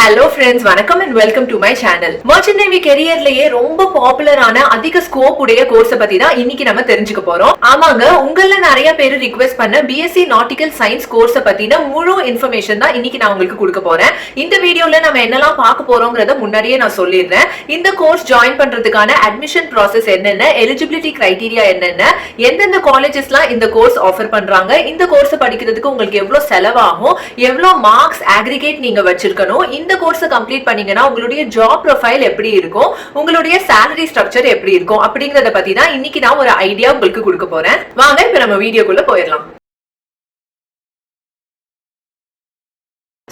Hello friends, வணக்கம் and welcome to my channel. Merchant navy கெரியர்லயே ரொம்ப பாப்புலரான அதிக ஸ்கோப் உடைய கோர்ஸ் பத்தி தான் இன்னைக்கு நம்ம தெரிஞ்சுக்க போறோம். ஆமாங்க, உங்கள நிறைய பேர் ரிக்வெஸ்ட் பண்ண பிஎஸ்சி நாட்டிக்கல் சயின்ஸ் கோர்ஸ் பத்தின முழு இன்ஃபர்மேஷன் தான் இன்னைக்கு நான் உங்களுக்கு கொடுக்க போறேன். இந்த வீடியோல நம்ம என்னெல்லாம் பார்க்க போறோம்ங்கறத முன்னாடியே நான் சொல்லிடுறேன். இந்த கோர்ஸ் ஜாயின் பண்றதுக்கான அட்மிஷன் ப்ராசஸ் என்னென்ன, எலிஜிபிலிட்டி கிரைட்டீரியா என்னென்ன, எந்தெந்த காலேஜஸ்லாம் இந்த கோர்ஸ் ஆஃபர் பண்றாங்க, இந்த கோர்ஸ் படிக்கிறதுக்கு உங்களுக்கு எவ்வளவு செலவாகும், எவ்வளவு மார்க்ஸ் அக்ரிகேட் நீங்க வச்சிருக்கணும், இந்த கோர்ஸ் கம்ப்ளீட் பண்ணீங்கன்னா உங்களுடைய ஜாப் ப்ரொஃபைல் எப்படி இருக்கும், உங்களுடைய salary ஸ்ட்ரக்சர் எப்படி இருக்கும் அப்படிங்கறத பத்தி தான் இன்னைக்கு நான் ஒரு ஐடியா உங்களுக்கு கொடுக்க போறேன். வாங்க இப்ப நம்ம வீடியோக்குள்ள போயிடலாம்.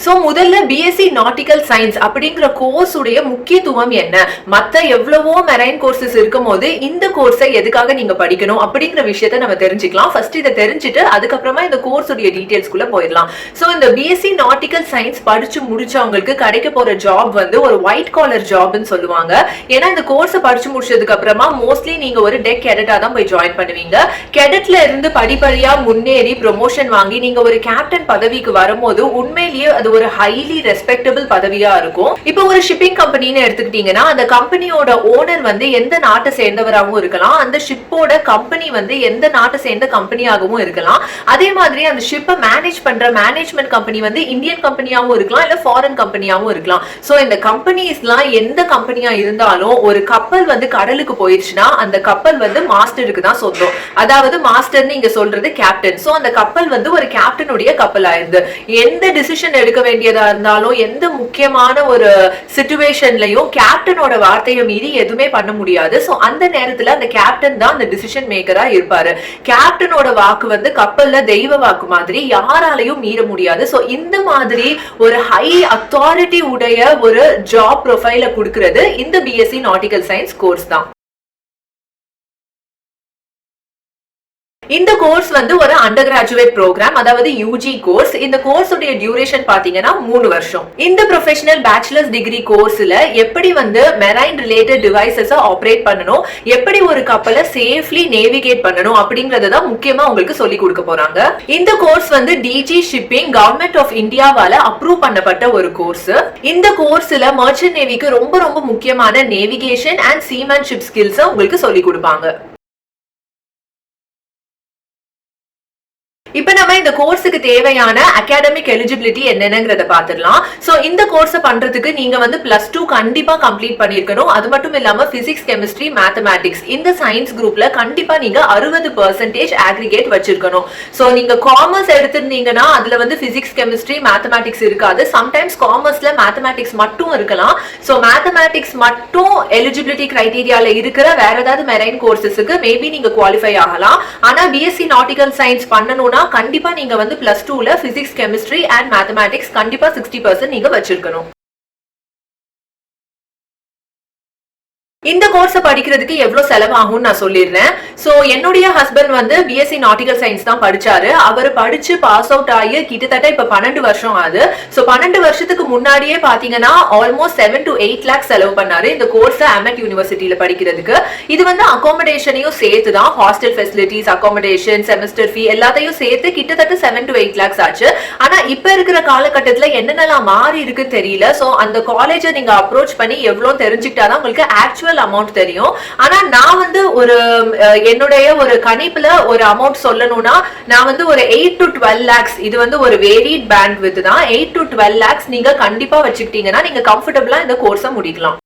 சோ முதல்ல பிஎஸ்சி நாட்டிக்கல் சயின்ஸ் அப்படிங்கிற கோர்ஸ் உடைய முக்கியத்துவம் என்ன, மத்த எவ்வளவோ மெரைன் கோர்சஸ் இருக்கும் போது இந்த கோர்ஸை எதுக்காக நீங்க படிக்கணும் அப்படிங்கிற விஷயத்த நம்ம தெரிஞ்சுக்கலாம். ஃபர்ஸ்ட் இதை தெரிஞ்சுட்டு அதுக்கப்புறமா இந்த கோர்ஸ் உடைய டீடைல்ஸ்குள்ள போயிடலாம். சோ இந்த பிஎஸ்சி நாட்டிக்கல் சயின்ஸ் படிச்சு முடிச்சவங்களுக்கு கிடைக்க போற ஜாப் வந்து ஒரு ஒயிட் காலர் ஜாப்னு சொல்லுவாங்க. ஏன்னா இந்த கோர்ஸ் படிச்சு முடிச்சதுக்கு அப்புறமா மோஸ்ட்லி நீங்க ஒரு டெக் கேடட்டா தான் போய் ஜாயின் பண்ணுவீங்க. கேடட்ல இருந்து படிப்படியா முன்னேறி ப்ரொமோஷன் வாங்கி நீங்க ஒரு கேப்டன் பதவிக்கு வரும்போது உண்மையிலேயே அது ஒரு ஹைலி ரெஸ்பெக்டபிள் பதவியா இருக்கும். இப்போ ஒரு ஷிப்பிங் கம்பெனின்னு எடுத்துக்கிட்டீங்கன்னா அந்த கம்பெனியோட ஓனர் வந்து எந்த நாட்டை சேர்ந்தவராகவும் இருக்கலாம், அந்த ஷிப்போட கம்பெனி வந்து எந்த நாட்டை சேர்ந்த கம்பெனியாகவும் இருக்கலாம். அதே மாதிரி அந்த ஷிப்பை மேனேஜ் பண்ற மேனேஜ்மெண்ட் கம்பெனி வந்து இந்தியன் கம்பெனியாகவும் இருக்கலாம், இல்ல ஃபாரின் கம்பெனியாகவும் இருக்கலாம். சோ இந்த கம்பெனிஸ்லாம் எந்த கம்பெனியா இருந்தாலும் ஒரு கப்பல் வந்து கடலுக்கு போயிடுச்சுன்னா அந்த கப்பல் வந்து மாஸ்டருக்கு தான் சொந்தம். அதாவது மாஸ்டர்னு இங்க சொல்றது கேப்டன். சோ அந்த கப்பல் வந்து ஒரு கேப்டனுடைய கப்பல் ஆயிருது. எந்த டிசிஷன் எடுக்க வேண்டியதா இருந்தாலும் எந்த முக்கியமான ஒரு சிச்சுவேஷன்லயும் கேப்டனோட வார்த்தையை மீறி எதுவுமே பண்ண முடியாது. சோ அந்த நேரத்துல அந்த கேப்டன் தான் அந்த டிசிஷன் மேக்கரா இருப்பாரு. கேப்டனோட வாக்கு வந்து கப்பல்ல தெய்வ வாக்கு மாதிரி யாராலையும் மீற முடியாது. சோ இந்த மாதிரி ஒரு ஹை அத்தாரிட்டி உடைய ஒரு ஜாப் ப்ரொஃபைல கொடுக்கிறது இந்த பிஎஸ்சி நாட்டிக்கல் சயின்ஸ் கோர்ஸ் தான். இந்த கோர்ஸ் வந்து ஒரு அண்டர் கிராஜுவேட் ப்ரோக்ராம், அதாவது யூஜி கோர்ஸ். இந்த கோர்ஸ் உடைய டியூரேஷன் பாத்தீங்கன்னா 3 வருஷம். இந்த ப்ரொஃபஷனல் பேச்சுலர்ஸ் டிகிரி கோர்ஸ்ல எப்படி வந்து மெரைன் ரிலேட்டட் டிவைசஸ் ஆபரேட் பண்ணணும், எப்படி ஒரு கப்பலை சேஃப்லி நேவிகேட் பண்ணணும் அப்படிங்கறத தான் முக்கியமா உங்களுக்கு சொல்லி கொடுக்க போறாங்க. இந்த கோர்ஸ் வந்து டிஜி ஷிப்பிங் கவர்மெண்ட் ஆஃப் இந்தியாவால அப்ரூவ் பண்ணப்பட்ட ஒரு கோர்ஸ். இந்த கோர்ஸ்ல மர்ச்சன்ட் நேவிக்கு ரொம்ப ரொம்ப முக்கியமான நேவிகேஷன் அண்ட் சீமேன்ஷிப் ஸ்கில்ஸ் உங்களுக்கு சொல்லி கொடுப்பாங்க. இப்ப நம்ம இந்த கோர்ஸுக்கு தேவையான அகாடமிக் எலிஜிபிலிட்டி என்னென்னங்கறத பாத்துடலாம். சோ இந்த கோர்ஸ் பண்றதுக்கு நீங்க வந்து +2 கண்டிப்பா கம்ப்ளீட் பண்ணிருக்கணும். அது மட்டும் இல்லாம பிசிக்ஸ், கெமிஸ்ட்ரி, மேத்தமேட்டிக்ஸ் இந்த சயின்ஸ் குரூப்ல கண்டிப்பா நீங்க 60% அக்ரிகேட் வச்சிருக்கணும். சோ நீங்க காமர்ஸ் எடுத்திருந்தீங்கன்னா அதுல வந்து பிசிக்ஸ், கெமிஸ்ட்ரி, மேத்தமேட்டிக்ஸ் இருக்காது. சம்டைம்ஸ் காமர்ஸ்ல மேத்தமேட்டிக்ஸ் மட்டும் இருக்கலாம். சோ மேத்தமேட்டிக்ஸ் மட்டும் எலிஜிபிலிட்டி கிரைட்டீரியால இருக்கிற வேற ஏதாவது மெரைன் கோர்சஸ்க்கு மேபி நீங்க குவாலிஃபை ஆகலாம். ஆனா பிஎஸ்சி நாட்டிக்கல் சயின்ஸ் பண்ணணும்னா கண்டிப்பா நீங்க வந்து +2ல பிசிக்ஸ், கெமிஸ்ட்ரி அண்ட் மேத்தமேட்டிக்ஸ் கண்டிப்பா 60% நீங்க வச்சிருக்கணும். இந்த கோர்ஸ் படிக்கிறதுக்கு எவ்வளவு செலவாகும் நான் சொல்லிடுறேன். சோ என்னுடைய ஹஸ்பண்ட் வந்து பிஎஸ்சி நாட்டிக்கல் சயின்ஸ் தான் படிச்சாரு. அவர் படிச்சு பாஸ் அவுட் ஆகி கிட்டத்தட்ட இப்ப 12 வருஷம் ஆகுது. சோ 12 வருஷத்துக்கு முன்னாடியே பாத்தீங்கன்னா ஆல்மோஸ்ட் 7 to 8 lakh செலவு பண்ணாரு இந்த கோர்ஸ் அமெட் யூனிவர்சிட்டியில படிக்கிறதுக்கு. இது வந்து அகாமடேஷனையும் சேர்த்து தான், ஹாஸ்டல் ஃபெசிலிட்டிஸ், அகாமடேஷன், செமஸ்டர் ஃபீ எல்லாத்தையும் சேர்த்து கிட்டத்தட்ட 7 to 8 lakhs ஆச்சு. ஆனா இப்ப இருக்கிற காலகட்டத்துல என்னென்னலாம் மாறி இருக்கு தெரியல. சோ அந்த காலேஜை நீங்க அப்ரோச் பண்ணி எவ்வளவு தெரிஞ்சுக்கிட்டாதான் உங்களுக்கு ஆக்சுவல் அமௌண்ட் தெரியும். ஆனா நான் வந்து ஒரு என்னுடைய ஒரு கணிப்புல ஒரு அமௌண்ட் சொல்லணும்னா நான் வந்து ஒரு 8 to 12 lakhs, இது வந்து ஒரு வேரிட் பேண்ட் வித் தான், 8 to 12 lakhs நீங்க கண்டிப்பா வச்சுக்கிட்டீங்கன்னா நீங்க கம்ஃபர்டபிளா இந்த கோர்ஸை முடிக்கலாம்.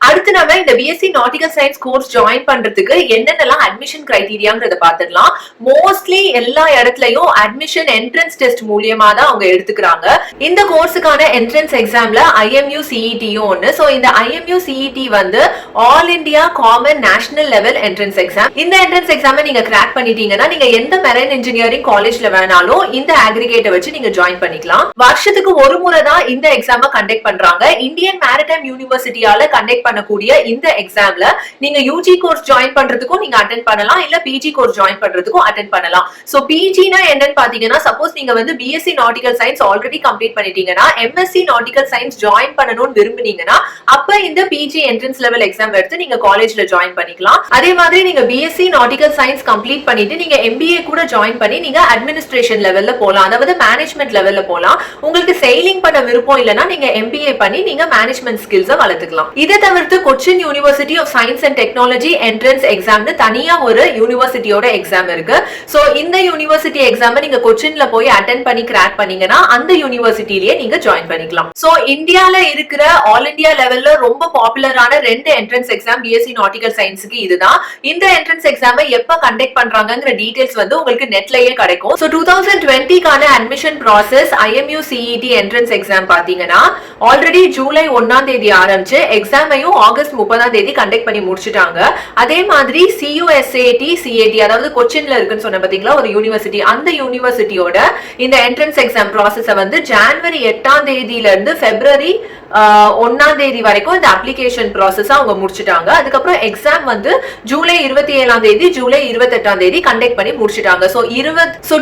அடுத்து நம்ம இந்த BSc nautical science course join பண்றதுக்கு என்னென்னலாம் அட்மிஷன் கிரைட்டீரியாங்கிறத பாத்துடலாம். மோஸ்ட்லி எல்லா இடத்துலயும் அட்மிஷன் என்ட்ரன்ஸ் டெஸ்ட் மூலியமா தான் அவங்க எடுத்துக்கிறாங்க. இந்த கோர்ஸுக்கான என்ட்ரன்ஸ் எக்ஸாம்ல IMU CET-யும் ஒண்ணு. சோ இந்த IMU CET வந்து all India common national level entrance exam. இந்த என்ட்ரன்ஸ் எக்ஸாமை நீங்க கிராக் பண்ணிட்டீங்கன்னா நீங்க எந்த மெரைன் இன்ஜினியரிங் காலேஜ்ல வேணாலும் இந்த அக்ரிகேட்டை வச்சு நீங்க ஜாயின் பண்ணிக்கலாம். வருஷத்துக்கு ஒரு முறை தான் இந்த எக்ஸாமை கண்டக்ட் பண்றாங்க. இந்தியன் மேரிடைம் யூனிவர்சிட்டியால கண்டக்ட் பண்ணக்கூடிய இந்த எக்ஸாம்ல நீங்க யூஜி கோர்ஸ் ஜாயின் பண்றதுக்கும் நீங்க அட்டென்ட் பண்ணலாம், இல்ல பிஜி கோர்ஸ் ஜாயின் பண்றதுக்கும் அட்டென்ட் பண்ணலாம். சோ பிஜினா என்னன்னு பாத்தீங்கன்னா, சப்போஸ் நீங்க வந்து BSc nautical science already complete பண்ணிட்டீங்கன்னா எம்எஸ்சி நாட்டிக்கல் சயின்ஸ் ஜாயின் பண்ணணும்னு விரும்புனீங்கன்னா அப்ப இந்த பிஜி என்ட்ரன்ஸ் லெவல் எக்ஸாம் எடுத்து நீங்க காலேஜ்ல ஜாயின் பண்ணிக்கலாம். அதே மாதிரி நீங்க பிஎஸ்சி நாட்டிக்கல் சயின்ஸ் கம்ப்ளீட் பண்ணிட்டு நீங்க எம்பிஏ கூட ஜாயின் பண்ணி நீங்க அட்மினிஸ்ட்ரேஷன் லெவல்ல போலாம், அதாவது மேனேஜ்மெண்ட் லெவல்ல போலாம். உங்களுக்கு செயிலிங் பண்ண விருப்பம் இல்லனா நீங்க எம்பிஏ பண்ணி நீங்க மேனேஜ்மெண்ட் ஸ்கில்ஸை வளர்த்துக்கலாம். இதை தவிர்த்து Cochin university of science and technology entrance எக்ஸாம்னு தனியா ஒரு யூனிவர்சிட்டியோட எக்ஸாம் இருக்கு. சோ இந்த யூனிவர்சிட்டி எக்ஸாம் நீங்க கொச்சின்ல போய் அட்டென்ட் பண்ணி கிராக் பண்ணீங்கன்னா அந்த யூனிவர்சிட்டிலேயே நீங்க ஜாயின் பண்ணிக்கலாம். சோ இந்தியால இருக்கிற ஆல் இந்தியா லெவல்ல ரொம்ப பாப்புலரான 2 என்ட்ரன்ஸ் எக்ஸாம் பிஎஸ்சி நாட்டிக்கல் சயின்ஸ்க்கு இதுதான். இந்த என்ட்ரன்ஸ் எக்ஸாமை எப்ப கண்டக்ட் பண்றாங்கங்கிற டீடைல்ஸ் வந்து உங்களுக்கு நெட்லயே கிடைக்கும். சோ 2020க்கான admission process IMU CET entrance exam பாத்தீங்கன்னா ஆல்ரெடி ஜூலை 1ஆம் தேதி ஆரம்பிச்சு எக்ஸாமையும் ஆகஸ்ட் 30ஆம் தேதி கண்டக்ட் பண்ணி முடிச்சிட்டாங்க. அதே மாதிரி CUSAT CAT அதாவது கொச்சின்ல இருக்குன்னு சொன்ன பாத்தீங்களா ஒரு யூனிவர்சிட்டி, அந்த யூனிவர்சிட்டியோட இந்த என்ட்ரன்ஸ் எக்ஸாம் ப்ராசஸ வந்து ஜனவரி 8ஆம் தேதியில இருந்து பிப்ரவரி 1ஆம் தேதி வரைக்கும் இந்த அப்ளிகேஷன் ப்ராசஸ் அவங்க முடிச்சிட்டாங்க. அதுக்கப்புறம் எக்ஸாம் வந்து ஜூலை 27ஆம் தேதி ஜூலை 28ஆம் தேதி கண்டக்ட் பண்ணி முடிச்சிட்டாங்க. சோ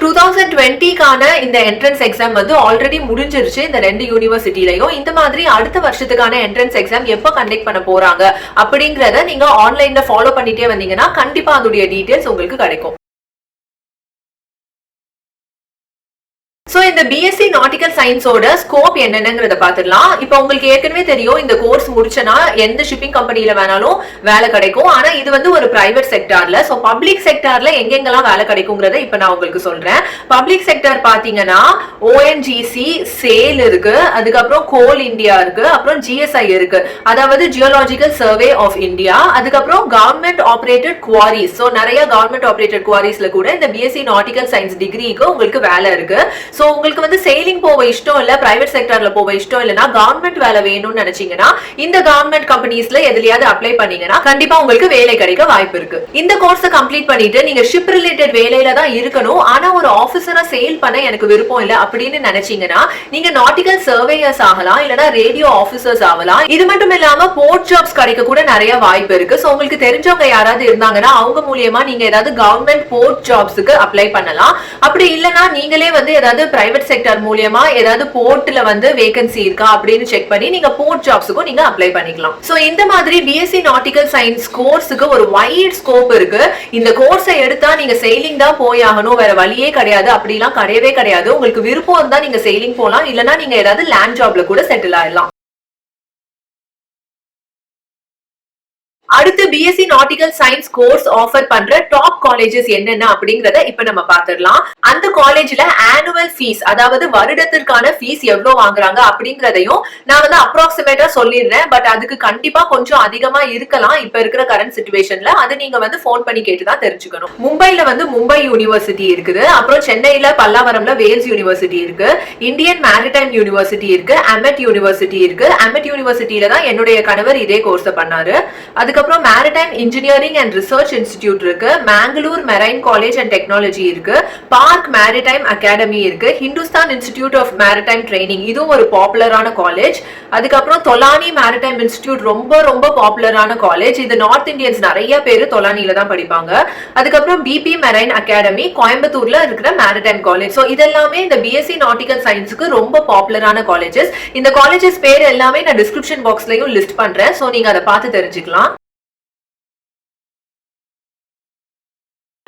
2020க்கான இந்த என்ட்ரன்ஸ் எக்ஸாம் வந்து ஆல்ரெடி முடிஞ்சிருச்சு இந்த 2 யூனிவர்சிட்டிலையும். இந்த மாதிரி அடுத்த வருஷத்துக்கான என்ட்ரன்ஸ் எக்ஸாம் எப்ப கண்டக்ட் பண்ண போறாங்க அப்படிங்கறத நீங்க ஆன்லைன்ல ஃபாலோ பண்ணிட்டே வந்தீங்கன்னா கண்டிப்பா அதோட டீடைல்ஸ் உங்களுக்கு கிடைக்கும். சோ இந்த பிஎஸ்சி நாட்டிக்கல் சயின்ஸோட ஸ்கோப் என்னென்னங்கறத பாத்துடலாம். இப்போ உங்களுக்கு ஏற்கனவே தெரியும் இந்த கோர்ஸ் முடிச்சனா எந்த ஷிப்பிங் கம்பெனில வேணாலும் வேலை கிடைக்கும். ஆனா இது வந்து ஒரு பிரைவேட் செக்டார்ல. சோ பப்ளிக் செக்டார்ல எங்கெங்கெல்லாம் வேலை கிடைக்கும்ங்கறத இப்ப நான் உங்களுக்கு சொல்றேன். பப்ளிக் செக்டார் பாத்தீங்கன்னா ONGC சேல் இருக்கு, அதுக்கப்புறம் கோல் இந்தியா இருக்கு, அப்புறம் GSI இருக்கு, அதாவது ஜியோலாஜிக்கல் சர்வே ஆஃப் இந்தியா, அதுக்கப்புறம் கவர்மெண்ட் ஆபரேட்டட் குவாரிஸ். சோ நிறைய கவர்மெண்ட் ஆபரேட்டட் குவாரிஸ்ல கூட இந்த பிஎஸ்சி நாட்டிக்கல் சயின்ஸ் டிகிரிக்கு உங்களுக்கு வேலை இருக்கு. சோ உங்களுக்கு வந்து சேலிங் போக இஷ்டம் இல்ல, பிரைவேட் செக்டார்ல போக இஷ்டம் இல்லனா கவர்மெண்ட் வேலை வேணும்னு நினைச்சீங்கன்னா இந்த கவர்மெண்ட் கம்பெனிஸ்ல எதுலயாவது அப்ளை பண்ணீங்கன்னா கண்டிப்பா உங்களுக்கு வேலை கிடைக்க வாய்ப்பு இருக்கு. இந்த கோர்ஸை கம்ப்ளீட் பண்ணிட்டு நீங்க ஷிப் ரிலேட்டட் வேலையில தான் இருக்கணும், ஆனா ஒரு ஆபீசரா சேல் பண்ண எனக்கு விருப்பம் இல்ல அப்படின்னு நினைச்சீங்கன்னா நீங்க நாட்டிக்கல் சர்வேயர்ஸ் ஆகலாம், இல்லனா ரேடியோ ஆபீசர்ஸ் ஆகலாம். இது மட்டும் இல்லாம போர்ட் ஜாப்ஸ் கிடைக்க கூட நிறைய வாய்ப்பு இருக்கு. சோ உங்களுக்கு தெரிஞ்சவங்க யாராவது இருந்தாங்கன்னா அவங்க மூலியமா நீங்க ஏதாவது கவர்மெண்ட் போர்ட் ஜாப்ஸ்க்கு அப்ளை பண்ணலாம். அப்படி இல்லனா நீங்களே வந்து ஏதாவது பிரைவேட் செக்டர் மூலமா ஏதாவது போர்ட்ல வந்து வேகன்சி இருக்கா அப்படின்னு செக் பண்ணி நீங்க போர்ட் ஜாப்ஸ்க்கு நீங்க அப்ளை பண்ணிக்கலாம். சோ இந்த மாதிரி பிஎஸ்சி நாட்டிக்கல் சயின்ஸ் கோர்ஸுக்கு ஒரு வைட் ஸ்கோப் இருக்கு. இந்த கோர்ஸை எடுத்தா நீங்க செயிலிங் தான் போய் ஆகணும், வேற வழியே கிடையாது அப்படிலாம் கிடையவே கிடையாது. உங்களுக்கு விருப்பம் இருந்தா நீங்க செயிலிங் போலாம், இல்லனா நீங்க ஏதாவது லேண்ட் ஜாப்ல கூட செட்டில் ஆயிடலாம். அடுத்து BSc nautical science course offer பண்ற டாப் காலேஜஸ் என்னென்ன அப்படிங்கறத இப்ப நம்ம பாத்துடலாம். அந்த காலேஜ்ல ஆனுவல் ஃபீஸ், அதாவது வருடத்திற்கான ஃபீஸ் எவ்வளவு வாங்குறாங்க அப்படிங்கறதையும் நான் வந்து அப்ராக்சிமேட்டா சொல்லிடுறேன். பட் அதுக்கு கண்டிப்பா கொஞ்சம் அதிகமா இருக்கலாம் இப்ப இருக்கிற கரண்ட் சிச்சுவேஷன்ல. அது நீங்க வந்து போன் பண்ணி கேட்டுதான் தெரிஞ்சுக்கணும். மும்பைல வந்து மும்பை யூனிவர்சிட்டி இருக்குது, அப்புறம் சென்னையில பல்லாவரம்ல வேல்ஸ் யூனிவர்சிட்டி இருக்கு, இந்தியன் மேரிடைம் யூனிவர்சிட்டி இருக்கு, அமெட் யூனிவர்சிட்டி இருக்கு. அமெட் யூனிவர்சிட்டியில தான் என்னுடைய கணவர் இதே கோர்ஸ் பண்ணாரு. அதுக்கப்புறம் maritime engineering and research institute இருக்கு, Mangalore marine college and technology இருக்கு, பார்க் மேரிடைம் அகாடமி இருக்கு, Hindustan institute of maritime training, இதுவும் ஒரு பாப்புலரான காலேஜ். அதுக்கப்புறம் தொலானி மேரிடைம் இன்ஸ்டிடியூட் ரொம்ப ரொம்ப பாப்புலரான காலேஜ். இது நார்த் இந்தியன்ஸ் நிறைய பேரு தொலானில தான் படிப்பாங்க. அதுக்கப்புறம் பிபி மெரைன் அகாடமி கோயம்புத்தூர்ல இருக்கிற மேரிடைம் காலேஜ். சோ இதெல்லாமே இந்த பிஎஸ்சி நாட்டிக்கல் சயின்ஸுக்கு ரொம்ப பாப்புலரான காலேஜஸ். இந்த காலேஜஸ் பேர் எல்லாமே நான் டிஸ்கிரிப்ஷன் பாக்ஸ்லயும் லிஸ்ட் பண்றேன். சோ நீங்க அதை பார்த்து தெரிஞ்சுக்கலாம்.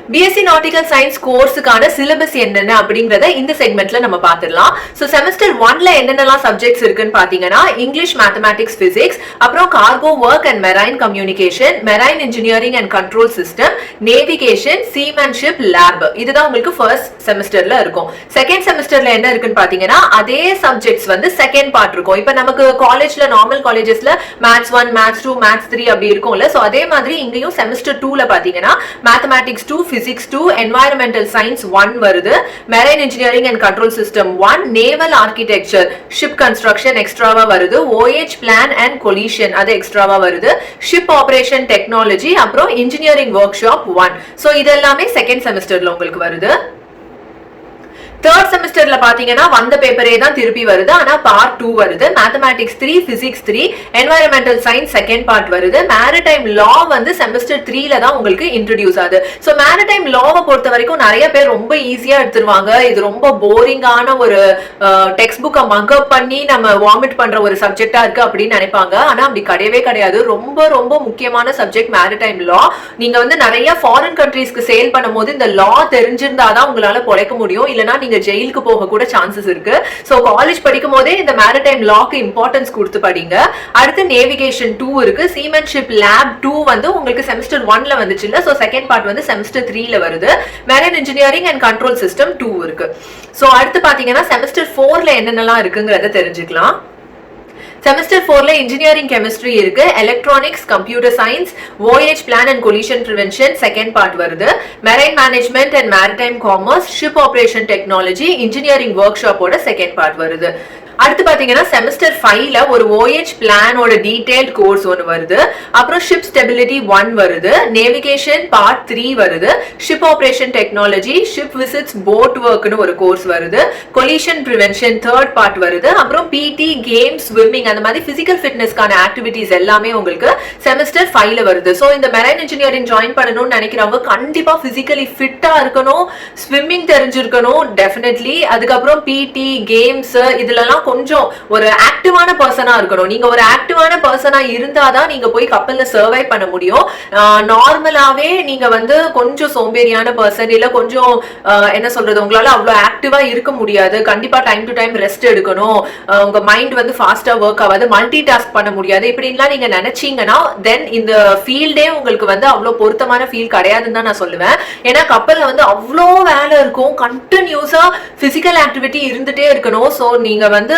பிஎஸ்சி நாட்டிக்கல் சயின்ஸ் கோர்ஸுக்கான சிலபஸ் என்னென்ன அப்படிங்கறத இந்த செக்மெண்ட்ல நம்ம பாத்துடலாம். சோ செமஸ்டர் 1ல என்னென்னலாம் சப்ஜெக்ட்ஸ் இருக்குன்னு பாத்தீங்கன்னா இங்கிலீஷ், மேத்தமேட்டிக்ஸ், பிசிக்ஸ், அப்புறம் cargo work and marine communication, marine engineering and control system, navigation, seamanship, lab. இதுதான் உங்களுக்கு ஃபர்ஸ்ட் செமஸ்டர்ல இருக்கும். செகண்ட் செமஸ்டர்ல என்ன இருக்குன்னு பாத்தீங்கன்னா அதே சப்ஜெக்ட்ஸ் வந்து செகண்ட் பார்ட் இருக்கும். இப்ப நமக்கு காலேஜ்ல நார்மல் காலேஜஸ்ல மேத்ஸ் 1, மேத்ஸ் 2, மேத்ஸ் 3 அப்படி இருக்கும்ல. சோ அதே மாதிரி இங்கேயும் செமஸ்டர் 2ல பாத்தீங்கன்னா மேத்தமேட்டிக்ஸ் 2, Physics 2, Environmental Science 1 வருது, Marine Engineering and Control System 1, Naval Architecture, Ship Construction எக்ஸ்ட்ராவா வருது, OH Plan and Collision அது எக்ஸ்ட்ராவா வருது, Ship Operation Technology, அப்புறம் Engineering Workshop 1. சோ இதெல்லாமே செகண்ட் செமஸ்டர்ல உங்களுக்கு வருது. தேர்ட் செமஸ்டர்ல பாத்தீங்கன்னா வந்த பேப்பரே தான் திருப்பி வருது. ஆனா பார்ட் 2 வருது. Mathematics 3, physics 3, environmental science second part வருது. மேரிடைம் லா வந்து செமஸ்டர் 3ல தான் உங்களுக்கு இன்ட்ரோடியூஸ் ஆகுது. சோ மேரிடைம் லாவை பொறுத்த வரைக்கும் நிறைய பேர் ரொம்ப ஈஸியா எடுத்துருவாங்க. இது ரொம்ப போரிங்கான ஒரு டெக்ஸ்ட் புக்கை மக்கப் பண்ணி நம்ம வாமிட் பண்ற ஒரு சப்ஜெக்டா இருக்கு அப்படின்னு நினைப்பாங்க. ஆனா அப்படி கிடையவே கிடையாது. ரொம்ப ரொம்ப முக்கியமான சப்ஜெக்ட் மேரிடைம் லா. நீங்க வந்து நிறைய ஃபாரின் கண்ட்ரீஸ்க்கு சேல் பண்ணும்போது இந்த லா தெரிஞ்சிருந்தாதான் உங்களால பொழைக்க முடியும். இல்லனா நீங்க ஜெயிலுக்கு போக கூட சான்சஸ் இருக்கு. சோ காலேஜ் படிக்கும் போதே இந்த மேரிடைம் லாக்கு இம்பார்ட்டன்ஸ் கொடுத்து படிங்க. அடுத்து நேவிகேஷன் 2 இருக்கு. சீமன்ஷிப் லேப் 2 வந்து உங்களுக்கு செமஸ்டர் 1ல வந்துச்சு இல்ல. சோ செகண்ட் பார்ட் வந்து செமஸ்டர் 3ல வருது. Marine engineering and control system 2 இருக்கு. சோ அடுத்து பாத்தீங்கன்னா செமஸ்டர் 4ல என்னென்னலாம் இருக்குங்கறத தெரிஞ்சுக்கலாம். செமஸ்டர் 4ல இன்ஜினியரிங் கெமிஸ்ட்ரி இருக்கு. Electronics, computer science, voyage plan and collision prevention second part வருது. Marine management and maritime commerce, ship operation technology, engineering work ஷாப்போட செகண்ட் பார்ட் வருது. அடுத்து பாத்தீங்கன்னா செமஸ்டர் 5ல ஒரு voyage பிளானோட டீடைல்ட் கோர்ஸ் ஒன்னு வருது. அப்புறம் ஷிப் ஸ்டெபிலிட்டி 1 வருது. நேவிகேஷன் பார்ட் 3 வருது. Ship operation technology, ship visits, boat ஒர்க்னு ஒரு கோர்ஸ் வருது. கொலிஷன் பிரிவென்ஷன் தேர்ட் பார்ட் வருது. அப்புறம் பிடி, கேம், ஸ்விம்மிங் அந்த மாதிரி பிசிக்கல் ஃபிட்னஸ்க்கான ஆக்டிவிட்டிஸ் எல்லாமே உங்களுக்கு செமஸ்டர் 5ல வருது. சோ இந்த மெரைன் இன்ஜினியரிங் ஜாயின் பண்ணணும்னு நினைக்கிறவங்க கண்டிப்பா பிசிக்கலி ஃபிட்டா இருக்கணும், ஸ்விம்மிங் தெரிஞ்சிருக்கணும் டெஃபினெட்லி. அதுக்கப்புறம் பிடி, கேம்ஸ் இதுலலாம் கொஞ்சம் ஒரு ஆக்டிவான பர்சனா இருக்கணும். நீங்க ஒரு ஆக்டிவான பர்சனா இருந்தாதான் நீங்க போய் கப்பல்ல சர்வை பண்ண முடியும். நார்மலாவே நீங்க வந்து கொஞ்சம் சோம்பேறியான பர்சன் இல்ல கொஞ்சம் என்ன சொல்றது உங்களால அவ்வளவு ஆக்டிவா இருக்க முடியாது. கண்டிப்பா டைம் டு டைம் ரெஸ்ட் எடுக்கணும். உங்க மைண்ட் வந்து ஃபாஸ்டா ஒர்க் ஆகாது, மல்டி டாஸ்க் பண்ண முடியாது. இப்படின்லாம் நீங்க நினைச்சீங்கன்னா தென் இந்த ஃபீல்டே உங்களுக்கு வந்து அவ்வளவு பொருத்தமான ஃபீல் கிடையாதுன்னு தான் நான் சொல்லுவேன். ஏன்னா கப்பல்ல வந்து அவ்வளோ வேலை இருக்கும், கண்டினியூஸா பிசிக்கல் ஆக்டிவிட்டி இருந்துட்டே இருக்கணும். சோ நீங்க வந்து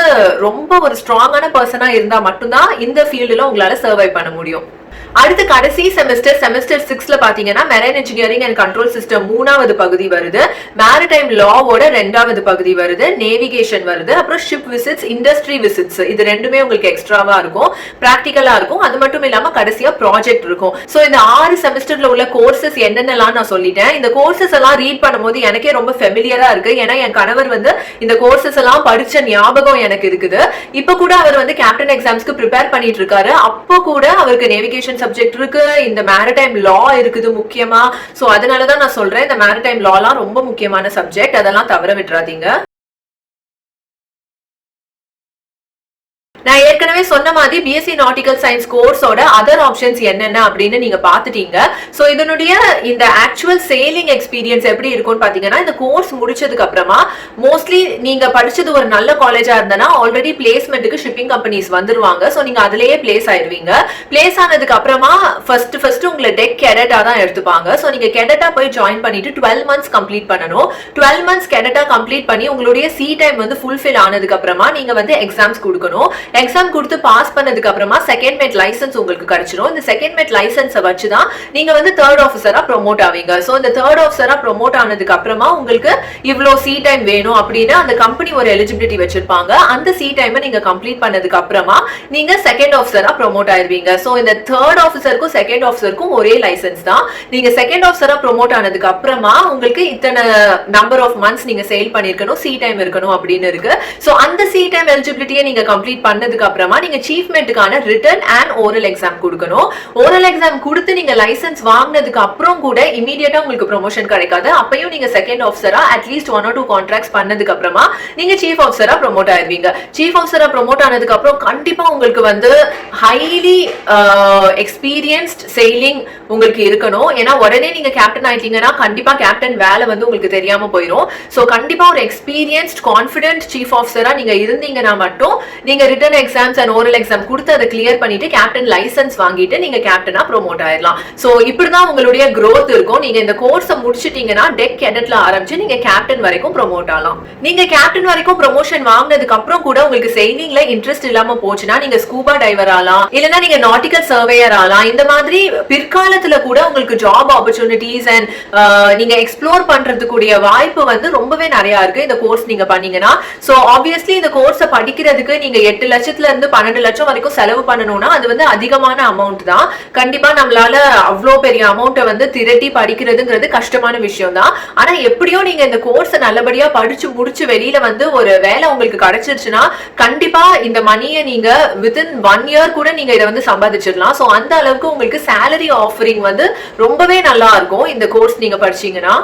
ரொம்ப ஒரு ஸ்ட்ராங்கான பர்சனா இருந்தா மட்டும்தான் இந்த ஃபீல்டுல உங்களால சர்வை பண்ண முடியும். அடுத்து கடைசி செமஸ்டர் 6ல பாத்தீங்கன்னா marine engineering and control system 3வது பகுதி வருது. மேரிடைம் லாவோட 2வது பகுதி வருது. நேவிகேஷன் வருது. அப்புறம் ஷிப் விசிட்ஸ், இண்டஸ்ட்ரி விசிட்ஸ் இது ரெண்டுமே உங்களுக்கு எக்ஸ்ட்ராவா இருக்கும், பிராக்டிகலா இருக்கும். அது மட்டும் இல்லாம கடைசியா ப்ராஜெக்ட் இருக்கும். சோ இந்த 6 செமஸ்டர்ல உள்ள கோர்சஸ் என்னென்னலாம் நான் சொல்லிட்டேன். இந்த கோர்சஸ் எல்லாம் ரீட் பண்ணும்போது எனக்கே ரொம்ப ஃபெமிலியரா இருக்கு. ஏன்னா என் கணவர் வந்து இந்த கோர்சஸ் எல்லாம் படிச்ச ஞாபகம் எனக்கு இருக்குது. இப்ப கூட அவர் வந்து கேப்டன் எக்ஸாம்ஸ்க்கு ப்ரிப்பேர் பண்ணிட்டு இருக்காரு. அப்போ கூட அவருக்கு நேவிகேஷன் சப்ஜெக்ட் இருக்கு, இந்த மேரிடைம் லா இருக்குது முக்கியமா. சோ அதனாலதான் நான் சொல்றேன் இந்த மேரிடைம் லாலாம் ரொம்ப முக்கியமான சப்ஜெக்ட், அதெல்லாம் தவற விட்டுறாதீங்க. நான் ஏற்கனவே சொன்ன மாதிரி பிஎஸ்சி நாட்டிக்கல் சயின்ஸ் கோர்ஸோட அதர் ஆப்ஷன்ஸ் என்னென்ன அப்படின்னு நீங்க பாத்துட்டீங்க. சோ இதனுடைய இந்த ஆக்சுவல் சேலிங் எக்ஸ்பீரியன்ஸ் எப்படி இருக்கும்னு பாத்தீங்கன்னா இந்த கோர்ஸ் முடிச்சதுக்கு அப்புறமா மோஸ்ட்லி நீங்க படிச்சது ஒரு நல்ல காலேஜா இருந்தனா ஆல்ரெடி பிளேஸ்மெண்ட்டுக்கு ஷிப்பிங் கம்பெனிஸ் வந்துருவாங்க. சோ நீங்க அதுலயே பிளேஸ் ஆயிருவீங்க. பிளேஸ் ஆனதுக்கு அப்புறமா ஃபர்ஸ்ட் உங்களை டெக் கெடட்டா தான் எடுத்துப்பாங்க. சோ நீங்க கெடட்டா போய் ஜாயின் பண்ணிட்டு 12 மந்த்ஸ் கம்ப்ளீட் பண்ணணும். 12 மந்த்ஸ் கெடட்டா கம்ப்ளீட் பண்ணி உங்களுடைய சி டைம் வந்து ஃபுல்ஃபில் ஆனதுக்கு அப்புறமா நீங்க வந்து எக்ஸாம்ஸ் கொடுக்கணும். எக்ஸாம் கொடுத்து பாஸ் பண்ணதுக்கு அப்புறமா செகண்ட் மெட் லைசன்ஸ் உங்களுக்கு கிடைச்சிரும். இந்த செகண்ட் மெட் லைசன்ஸை வச்சுதான் நீங்க வந்து தேர்ட் ஆஃபீஸரா ப்ரொமோட் ஆவீங்க. சோ இந்த தேர்ட் ஆஃபீஸரா ப்ரொமோட் ஆனதுக்கு அப்புறமா உங்களுக்கு இவ்வளோ சி டைம் வேணும் அப்படின்னு அந்த கம்பெனி ஒரு எலிஜிபிலிட்டி வச்சிருப்பாங்க. அந்த சி டைமை நீங்க கம்ப்ளீட் பண்ணதுக்கு அப்புறமா நீங்க செகண்ட் ஆஃபீஸரா ப்ரொமோட் ஆயிருவீங்க. சோ இந்த தேர்ட் ஆஃபீஸருக்கும் செகண்ட் ஆஃபீஸருக்கும் ஒரே லைசன்ஸ் தான். நீங்க செகண்ட் ஆஃபீஸரா ப்ரொமோட் ஆனதுக்கு அப்புறமா உங்களுக்கு இத்தனை நம்பர் ஆஃப் மந்த்ஸ் நீங்க சேல் பண்ணிருக்கணும், சி டைம் இருக்கணும் அப்படின்னு இருக்கு. சோ அந்த சி டைம் எலிஜிபிலிட்டியை நீங்க கம்ப்ளீட் பண்ணதுக்கு அப்புறமா நீங்க சீஃப்மென்ட்கான ரிட்டன் அண்ட் ஓரல் எக்ஸாம் கொடுக்கணும். ஓரல் எக்ஸாம் கொடுத்து நீங்க லைசன்ஸ் வாங்கினதுக்கு அப்புறம் கூட இமிடியேட்டா உங்களுக்கு ப்ரொமோஷன் கிடைக்காது. அப்பயும் நீங்க செகண்ட் ஆஃபீஸரா அட்லீஸ்ட் 1 or 2 கான்ட்ராக்ட்ஸ் பண்ணதுக்கு அப்புறமா நீங்க சீஃப் ஆஃபீஸரா ப்ரொமோட் ஆயிருவீங்க. சீஃப் ஆஃபீஸரா ப்ரொமோட் ஆனதுக்கு அப்புறம் கண்டிப்பா உங்களுக்கு வந்து ஹைலி எக்ஸ்பீரியன்ஸ்ட் செயிலிங் உங்களுக்கு இருக்கணும். ஏன்னா உடனே நீங்க கேப்டன் ஆயிட்டீங்கன்னா கண்டிப்பா கேப்டன் வேலை வந்து உங்களுக்கு தெரியாம போயிடும். சோ கண்டிப்பா ஒரு எக்ஸ்பீரியன்ஸ்ட் கான்ஃபிடென்ட் சீஃப் ஆஃபீஸரா நீங்க இருந்தீங்கன்னா மட்டும் நீங்க return exams and oral exam கொடுத்து அதை கிளியர் பண்ணிட்டு கேப்டன் லைசன்ஸ் வாங்கிட்டு நீங்க கேப்டனா ப்ரோமோட் ஆயிடலாம். சோ இப்படிதான் உங்களுடைய growth இருக்கும். நீங்க இந்த கோர்ஸை முடிச்சிட்டீங்கன்னா டெக் கேடட்ல ஆரம்பிச்சு நீங்க கேப்டன் வரைக்கும் ப்ரோமோட் ஆகலாம். நீங்க கேப்டன் வரைக்கும் ப்ரொமோஷன் வாங்கினதுக்கு அப்புறம் கூட உங்களுக்கு செயிலிங்ல இன்ட்ரெஸ்ட் இல்லாம போச்சுன்னா நீங்க ஸ்கூபா டைவர் ஆகலாம், இல்லனா நீங்க நாட்டிக்கல் சர்வேயர் ஆகலாம். இந்த மாதிரி பிற்காலத்துல கூட உங்களுக்கு ஜாப் ஆப்பர்ச்சுனிட்டிஸ் அண்ட் நீங்க எக்ஸ்ப்ளோர் பண்றதுக்குரிய வாய்ப்பு வந்து ரொம்பவே நிறைய இருக்கு இந்த கோர்ஸ் நீங்க பண்ணீங்கன்னா. சோ ஆப்வியஸ்லி இந்த கோர்ஸை படிக்கிறதுக்கு நீங்க 8 லட்சத்துல இருந்து 12 லட்சம் வரைக்கும் செலவு பண்ணணும்னா அது வந்து அதிகமான அமௌண்ட் தான். கண்டிப்பா நம்மளால அவ்வளோ பெரிய அமௌண்ட்டை வந்து திரட்டி படிக்கிறதுங்கிறது கஷ்டமான விஷயம் தான். ஆனா எப்படியோ நீங்க இந்த கோர்ஸை நல்லபடியா படிச்சு முடிச்சு வெளியில வந்து ஒரு வேலை உங்களுக்கு கிடைச்சிருச்சுன்னா கண்டிப்பா இந்த மணியை நீங்க வித்தின் 1 இயர் கூட நீங்க இதை வந்து சம்பாதிச்சிடலாம். சோ அந்த அளவுக்கு உங்களுக்கு சேலரி ஆஃபரிங் வந்து ரொம்பவே நல்லா இருக்கும் இந்த கோர்ஸ் நீங்க படிச்சீங்கன்னா.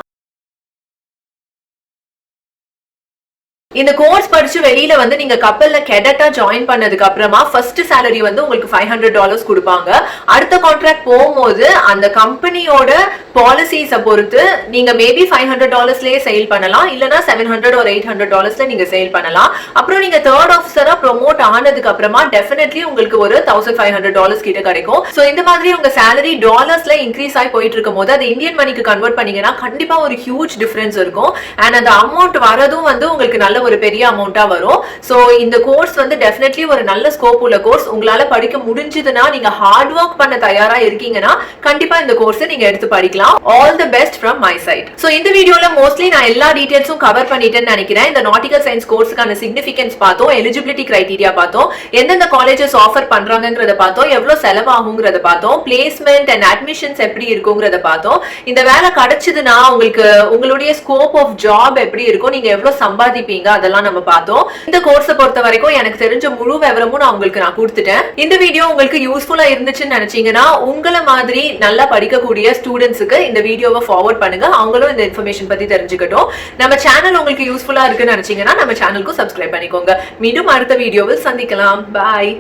இந்த கோர்ஸ் படிச்சு வெளியில வந்து நீங்க கப்பல்ல கெடட்டா ஜாயின் பண்ணதுக்கு அப்புறமா ஃபர்ஸ்ட் சேலரி வந்து உங்களுக்கு $500 கொடுப்பாங்க. அடுத்த கான்ட்ராக்ட் போகும்போது அந்த கம்பெனியோட பாலிசிஸை பொறுத்து நீங்க மேபி $500லயே சேல் பண்ணலாம், இல்லனா $700 or $800ல நீங்க சேல் பண்ணலாம். அப்புறம் நீங்க தேர்ட் ஆஃபீஸரா ப்ரோமோட் ஆனதுக்கு அப்புறமா டெஃபினெட்லி உங்களுக்கு ஒரு $1500 கிட்ட கிடைக்கும். சோ இந்த மாதிரி உங்க சேலரி டாலர்ஸ்ல இன்க்ரீஸ் ஆகி போயிட்டு இருக்கும் போது அது இந்தியன் மணிக்கு கன்வெர்ட் பண்ணீங்கன்னா கண்டிப்பா ஒரு ஹியூஜ் டிஃபரன்ஸ் இருக்கும். அண்ட் அந்த அமௌண்ட் வரதும் வந்து உங்களுக்கு நல்ல ஒரு பெரிய அமௌண்டா வரும். சோ இந்த கோர்ஸ் வந்து டெஃபினெட்லி ஒரு நல்ல ஸ்கோப் உள்ள கோர்ஸ். உங்களால படிக்க முடிஞ்சதுன்னா நீங்க ஹார்ட் ஒர்க் பண்ண தயாரா இருக்கீங்கன்னா கண்டிப்பா இந்த கோர்ஸை நீங்க எடுத்து படிக்கலாம். All the best from my side. So இந்த வீடியோல மோஸ்ட்லி நான் எல்லா டீடைல்ஸும் கவர் பண்ணிட்டேன்னு நினைக்கிறேன். இந்த நாட்டிகல் சயின்ஸ் கோர்ஸ்க்கான சிக்னிஃபிகன்ஸ் பார்த்தோம், எலிஜிபிலிட்டி கிரைட்டீரியா பார்த்தோம், எந்தெந்த காலேஜஸ் ஆஃபர் பண்றாங்கங்கறத பார்த்தோம், எவ்வளவு செலவாகுங்கிறத பார்த்தோம், பிளேஸ்மெண்ட் அண்ட் அட்மிஷன்ஸ் எப்படி இருக்குங்கிறத பார்த்தோம். இந்த வேலை கிடைச்சதுன்னா உங்களுக்கு உங்களுடைய ஸ்கோப் ஆஃப் ஜாப் எப்படி இருக்கும், நீங்க எவ்வளவு சம்பாதிப்பீங்க அதெல்லாம் நம்ம பார்த்தோம். இந்த கோர்ஸை பொறுத்த வரைக்கும் எனக்கு தெரிஞ்ச முழு விவரமும் நான் உங்களுக்கு கொடுத்துட்டேன். இந்த வீடியோ உங்களுக்கு யூஸ்ஃபுல்லா இருந்துச்சுன்னு நினைச்சீங்கன்னா உங்களை மாதிரி நல்லா படிக்கக்கூடிய ஸ்டூடெண்ட்ஸுக்கு இந்த வீடியோவை ஃபார்வர்ட் பண்ணுங்க, அவங்களும் இந்த இன்ஃபர்மேஷன் பத்தி தெரிஞ்சுக்கட்டும். நம்ம சேனல் உங்களுக்கு யூஸ்ஃபுல்லா இருக்குன்னு நினைச்சீங்கன்னா நம்ம சேனலுக்கு சப்ஸ்கிரைப் பண்ணிக்கோங்க. மீண்டும் அடுத்த வீடியோவில் சந்திக்கலாம். பாய்.